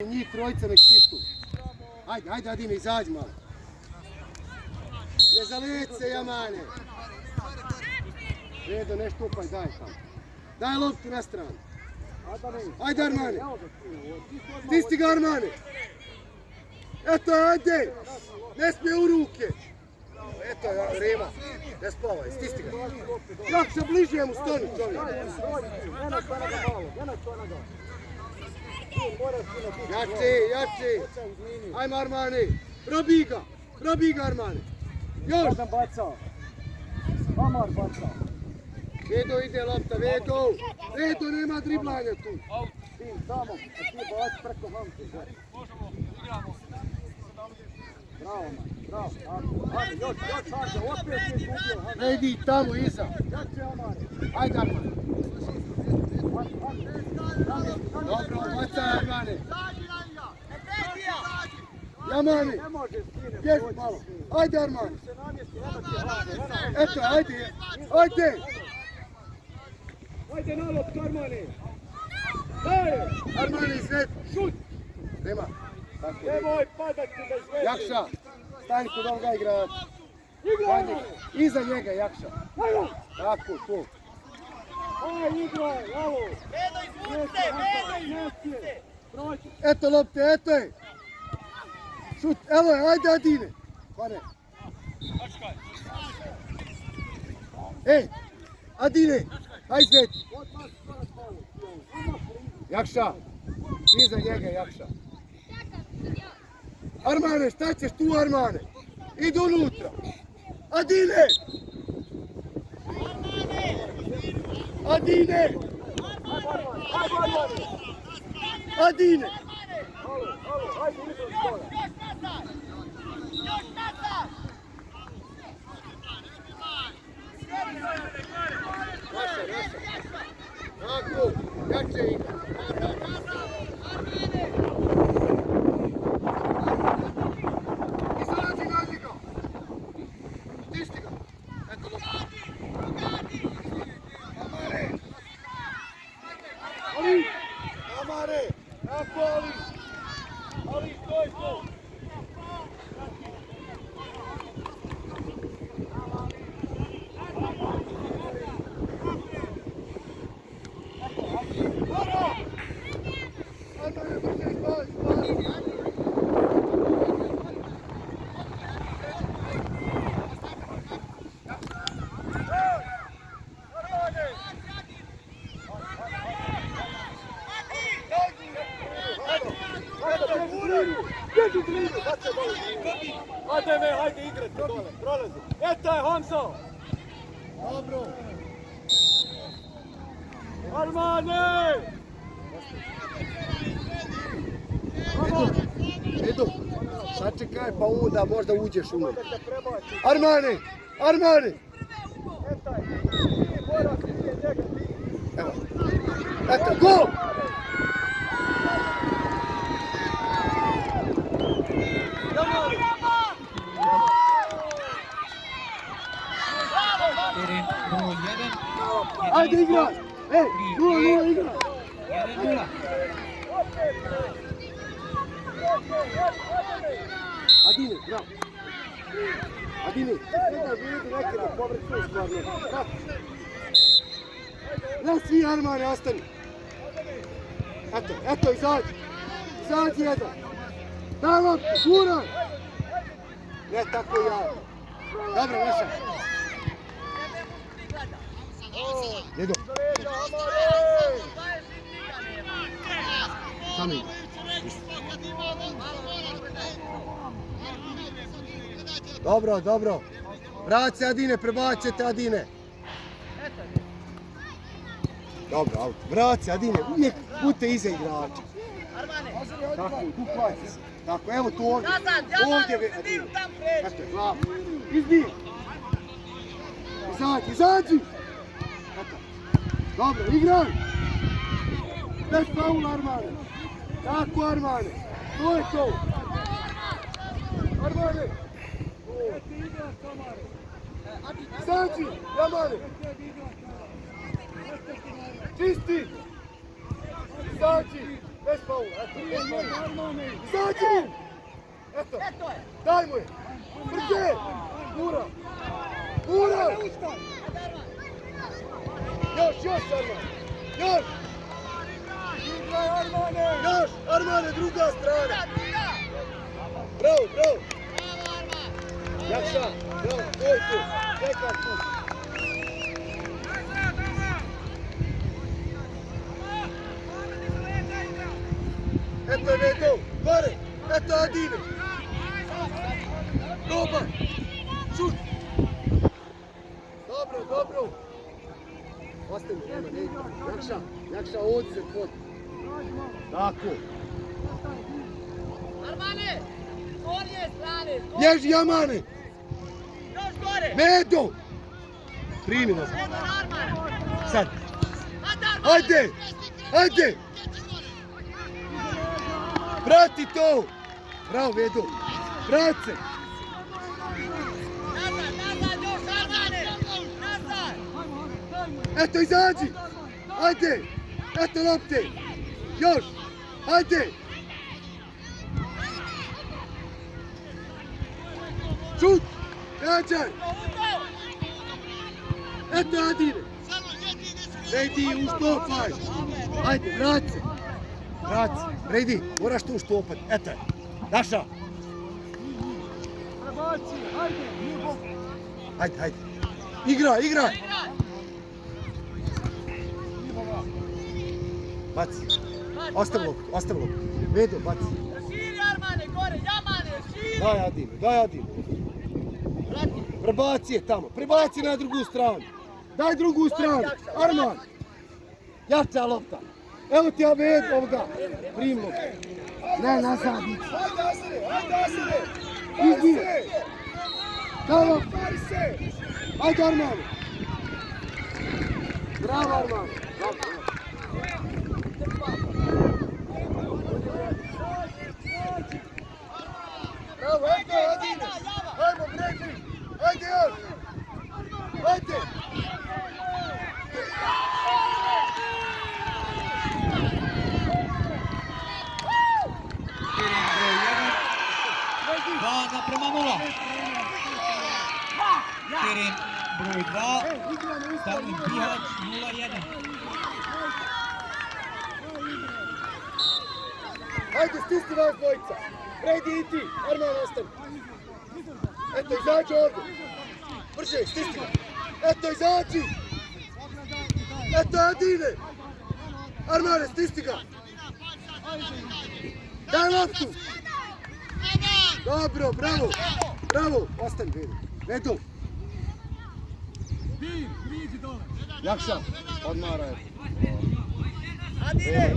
Njih trojica nek stisku. Ajde, Adine, izađi malo. Ne zalijeć se, Jamane. Redo, ne štupaj, daj tamo. Daj loptu na stranu. Ajde, Armane. Stisni ga, Armane. Eto, ajde. Ne smije u ruke. Eto, Rema. Ne spavaj, stisni ga. Jak se bliže mu stoni, čovjek. Jači. Ajmo, Armane. Probi ga, Armane. Još. Adam bacao. Amar bacao. Vedo ide lopta, Vedo nema driblanja tu. Tim tamo, a ti baci preko Hamke. Bravo, man, bravo. Ajde, još, Hamke, opet je izgubio Hamke. Ne idi tamo iza. Jače, Amare. Ajde, Armane. Dobro, bacaj, Armane. Jamane, gdje malo? Ajde, Armane. Eto, ajde. Ajde na loptu, Armane. Armane, izvedi. Šut. Nema. Nemoj padati da izvedi. Jakša, stani kod ovoga igrača. Iza njega, Jakša. Tako, tu. Aj, igraj, alo. Vedo, izvucite. Eto lopte, eto je. Šut, evo je, ajde, Adine. Pane. Adine, ajde izvedi. Jakša, iza njega, Jakša. Armane, šta ćeš tu, Armane? Idu unutra. Adine! Adine! Ajde, izvedi skoro. Tako, jače igra. Izađi ga, Adika. Stisni ga. Eto lopta. Amare. Tako, Ali, stoj. Hajde igrati dole, prolazi. Eto je Hamso! Dobro. Armane! Edo, sačekaj pa onda možda uđeš unutra. Armane! Eto je, ti moraš prije njega ti. Evo, eto, gol! Teren 0-1. Ajde igraj! 0-0 igraj! 1-0. Adine, bravo! Adine! Sada vidi nekada povrećuju stvarno. Kako? Ne svi, Armane, ostani! Eto, izađi jedan! Daj loptu, guraj! Ne tako ja! Dobro, Veša! Edo! Sami! Dobro! Vrati se, Adine, prebacite, Adine! Dobro, auto. Vrati se, Adine, uvijek budite iza igrača. Tako, tu hvaci se. Tako, evo tu ovdje. Ovdje, Adine. Eto, glavu. Izdi! Izađi! Eto. Dobro, igraj! Bez faula, Armane. Tako, Armane. To je to. Armane. Izađi, Armane. Čisti! Izađi! Bez faula, eto, bez faula. Izađi! Eto, daj mu je! Brže! Gura! Gura! Još, Armane! Još! Igraj, Armane! Još, Armane, druga strana! Bravo! Jakša, bravo, stoj tu, čekaj tu. Eto je Vedo, gore, eto Adine. Dobar, šut. Dobro. Ostani, nema, ne ide. Jakša, ovdje se tvoj. Tako. Armane, s gornje strane, Ježi, Amane. još gore. Vedo. Primi nas. Vedo na Armane. Sad. Armane. Ajde. Prati to. Bravo, Vedo. Prati se. Nazad, još Armane. Nazad. Eto, izađi. Ajde. Eto lopte. Još. Ajde. Šut. Gađaj. Eto Adine. Redi, uštopaj. Ajde, vrati se. Redi, moraš tu uštopati. Eto je. Daša. Prebaci, ajde. Ajde. Igra. Baci. Ostavi loptu. Vedo, baci. Širi Armane, gore, Jamane, širi. Daj Adine. Prebaci je tamo. Prebaci na drugu stranu. Daj drugu stranu. Arman. Jača lopta. Evo ti ja Vedo ovoga. Prim loptu. Ne, nazad. Ajde, Asire! Izdi. Daj loptu. Ajde Arman. Bravo Arman. Bravo, eto Adine. Ajmo, Bredi. Ajde još. Ajde. Teren broj 2, Stalin Bihać 0-1. Ajde, stisni vas dvojica. Bredi i ti. Arman ostani. Eto, izađi ovdje. Brže, stisni ga. Eto, izađi. Eto, Adine. Armane, stisni ga. Daj loptu. Dobro, bravo. Ostani, Vedo. Priđi dole. Jakša, odmaraj. Adine.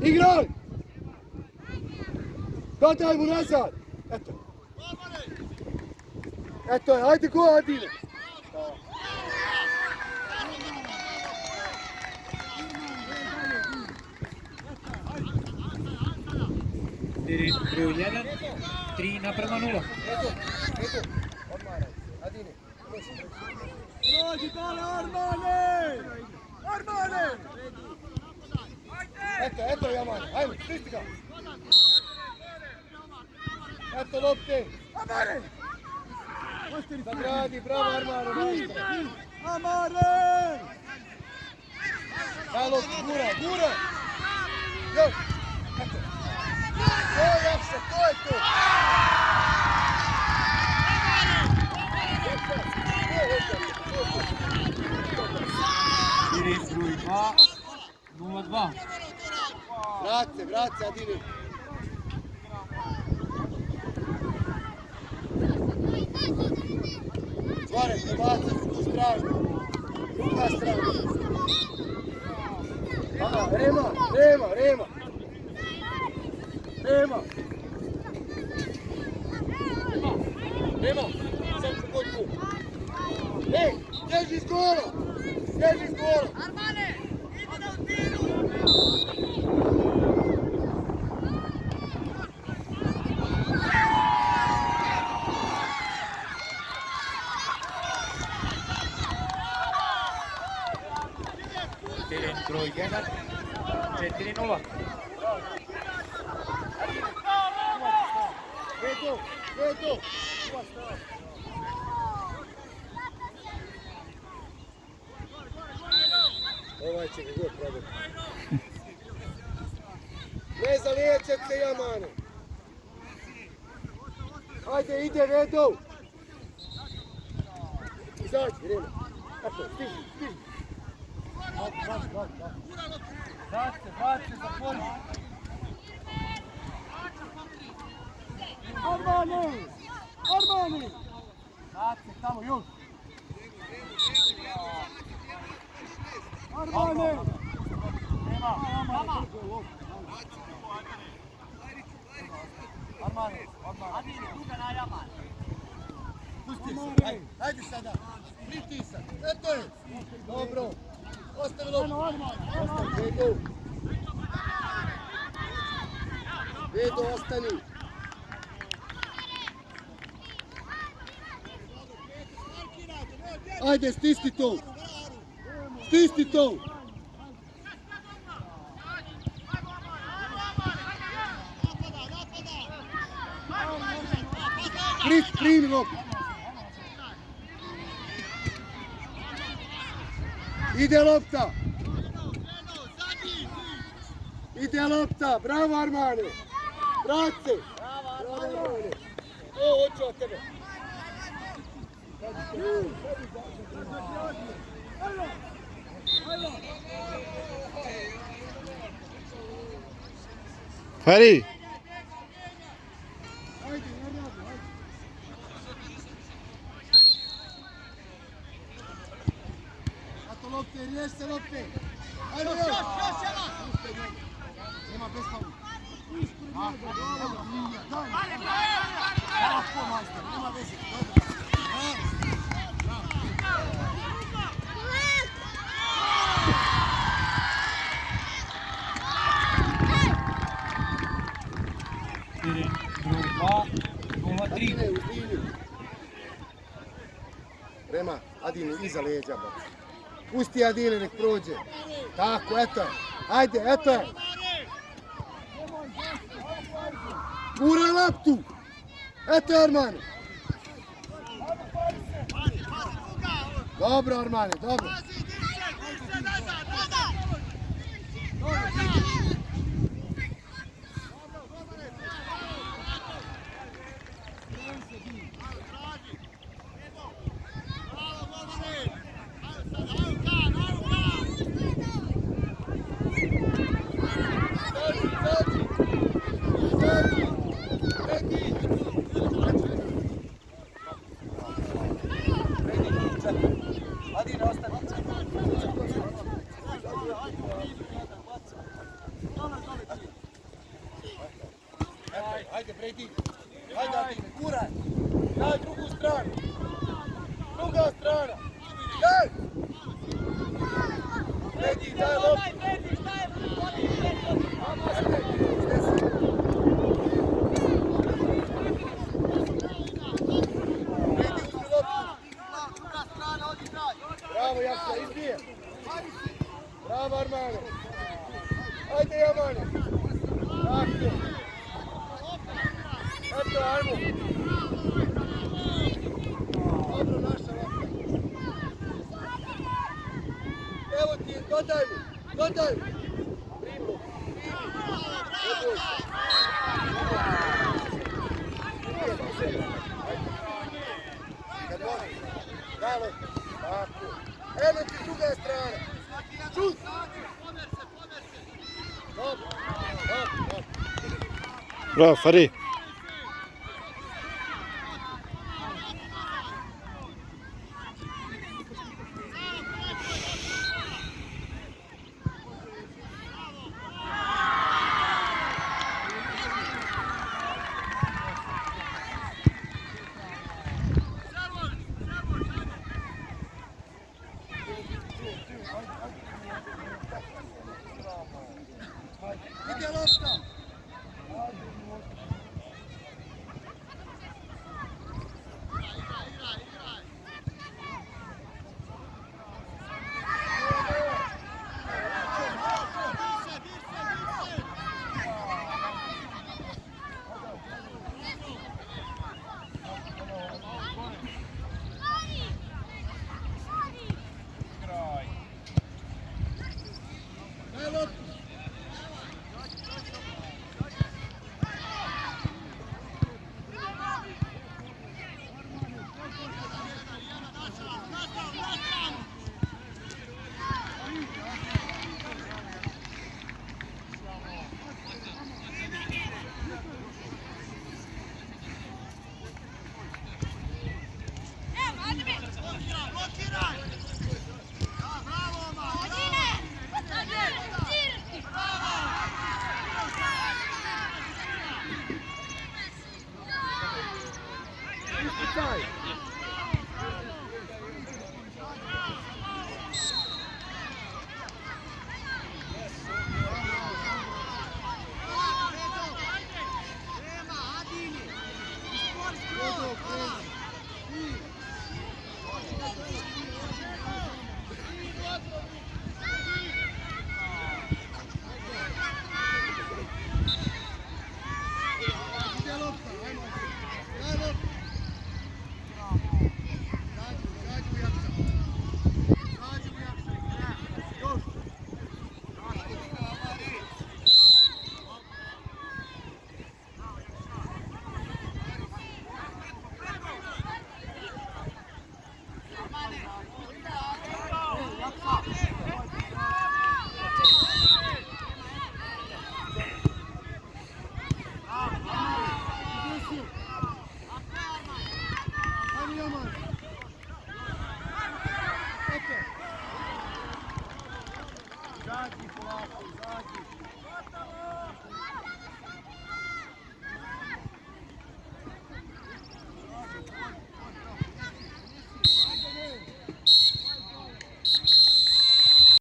Igraj! Daj mu nazad! Eto je, ajde go Adine! Teren broj 1, 3-0. Eto, odmaraj. Adine. Prođi dole, Armane! Eto Jamane, ajmo, stisni ga! Eto lopte! Amare! Zagradi, bravo Armane, majstor! Amare! Daj loptu, gura! Još! Eto! To je Jakša, to je to! Teren broj 2, 0-2. Vrati se, Adine! Zvore, prebaci s tu stranu! Druga strana! Aha, Rema! Sad ću kod tu! Ej, bježi iz gola! Armane, idi da utiru. 4-0. Vedo, vedo. Ovaj će ga god probati. Ne zaliječet se Jamane. Hajde, ide Vedo. Izađi, Rema. Eto, stiži, stiži. Vrati se, zatvori. Armani! Armani! Vrati se, tamo, još. Armani! Nema, Armani! Armani, Armani. Pusti se, hajde sada. Pritisak, eto je. Dobro. Ostavi loptu. Ostavi, Vedo. Vedo, ostani. Ajde, stisni to. Stisni to. Primi loptu. Ide lopta. Ide lopta. Bravo Armane. Vrat se. Bravo Armane. O, hoću od tebe. Fari! Ato lopte, riješ se lopte. Ajde, Još, jedan! Nema bez faula. Ajde, Majster, nema veze. Broj 2, 0-3. Adine, uzbini. Rema, Adine, iza leđa, bac. Pusti Adine, nek prođe. Tako, eto je. Ajde, eto je. Guraj loptu. Eto je Armane. Dobro Armane, dobro. Adine, ostani. Ajde, Brady. Ajde, Adine, guraj. Daj drugu stranu. Druga strana. Daj! Brady, daj loptu. Bravo, Jakša, izbije. Bravo, Armane. Ajde, Jamane. Tako. Eto, ajmo. Dobro, naša lopta. Evo ti je, dodaj mu. Dodaj mu. Primo. Ne boj se. Kad možeš. Daj loptu. Tako. Evo ti druga strana. Šut. Dobro. Dobro, dobro. Bravo, Fari! Ide lopta. loptu.